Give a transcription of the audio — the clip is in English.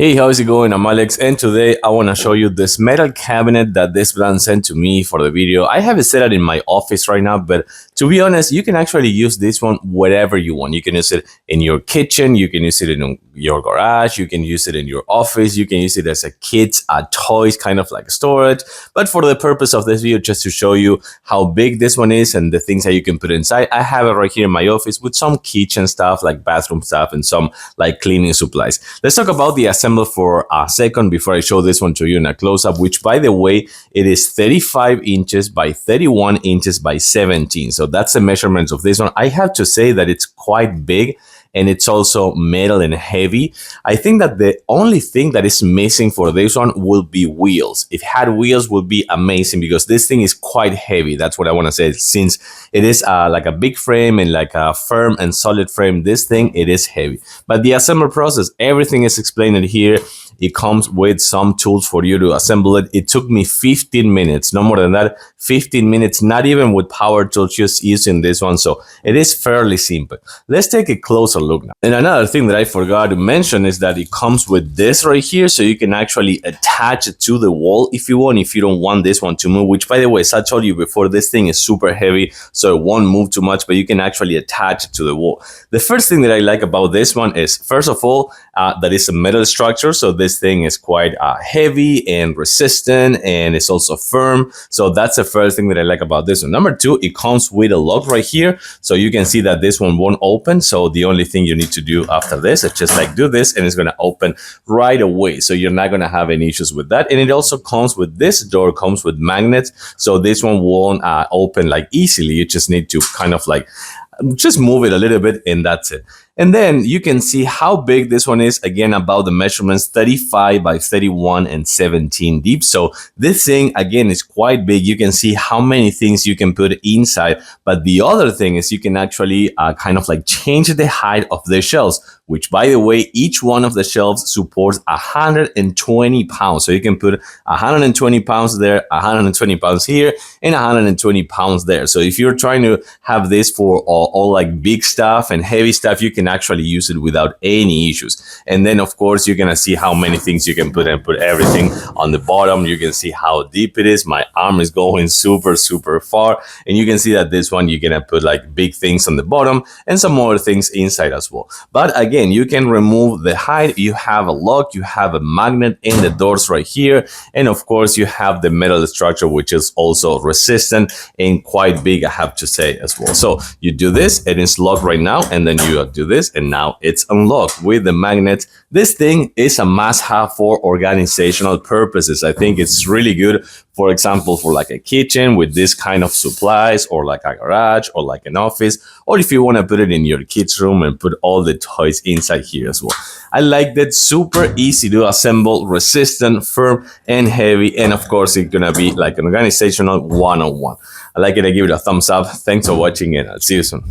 Hey, how's it going? I'm Alex, and today I want to show you this metal cabinet that this brand sent to me for the video. I have it set up in my office right now, but to be honest, you can actually use this one wherever you want. You can use it in your kitchen, you can use it in your garage, you can use it in your office, you can use it as a kid's toys, kind of like storage. But for the purpose of this video, just to show you how big this one is and the things that you can put inside, I have it right here in my office with some kitchen stuff, like bathroom stuff, and some like cleaning supplies. Let's talk about the assembly for a second before I show this one to you in a close-up, which, by the way, it is 35 inches by 31 inches by 17. So that's the measurements of this one. I have to say that it's quite big, and it's also metal and heavy. I think that the only thing that is missing for this one will be wheels. If it had wheels, would be amazing, because this thing is quite heavy. That's what I want to say. Since it is like a big frame and like a firm and solid frame, this thing, it is heavy. But the assembly process, everything is explained here. It comes with some tools for you to assemble it. It took me 15 minutes, no more than that. 15 minutes, not even with power tools, just using this one. So it is fairly simple. Let's take a closer look now. And another thing that I forgot to mention is that it comes with this right here, so you can actually attach it to the wall if you want, if you don't want this one to move, which, by the way, as I told you before, this thing is super heavy, so it won't move too much, but you can actually attach it to the wall. The first thing that I like about this one is, first of all, that is a metal structure, so this thing is quite heavy and resistant, and it's also firm. So that's the first thing that I like about this one. Number two, it comes with a lock right here, so you can see that this one won't open. So the only thing you need to do after this is just like do this, and it's going to open right away, so you're not going to have any issues with that. And it also comes with this door, comes with magnets, so this one won't open like easily. You just need to kind of like just move it a little bit, and that's it. And then you can see how big this one is. Again, about the measurements, 35 by 31 and 17 deep. So this thing, again, is quite big. You can see how many things you can put inside. But the other thing is you can actually kind of like change the height of the shelves, which, by the way, each one of the shelves supports 120 pounds. So you can put 120 pounds there, 120 pounds here, and 120 pounds there. So if you're trying to have this for all like big stuff and heavy stuff, you can actually use it without any issues. And then, of course, you're gonna see how many things you can put, and put everything on the bottom. You can see how deep it is. My arm is going super far, and you can see that this one, you're gonna put like big things on the bottom and some more things inside as well. But again, you can remove the height. You have a lock, you have a magnet in the doors right here, and of course you have the metal structure, which is also resistant and quite big, I have to say, as well. So you do this, and it's locked right now, and then you do this, and now it's unlocked with the magnet. This thing is a must-have for organizational purposes. I think it's really good, for example, for like a kitchen with this kind of supplies, or like a garage, or like an office, or if you want to put it in your kids' room and put all the toys inside here as well. I like that. Super easy to assemble, resistant, firm, and heavy, and of course it's gonna be like an organizational one-on-one. I like it. I give it a thumbs up. Thanks for watching, and I'll see you soon.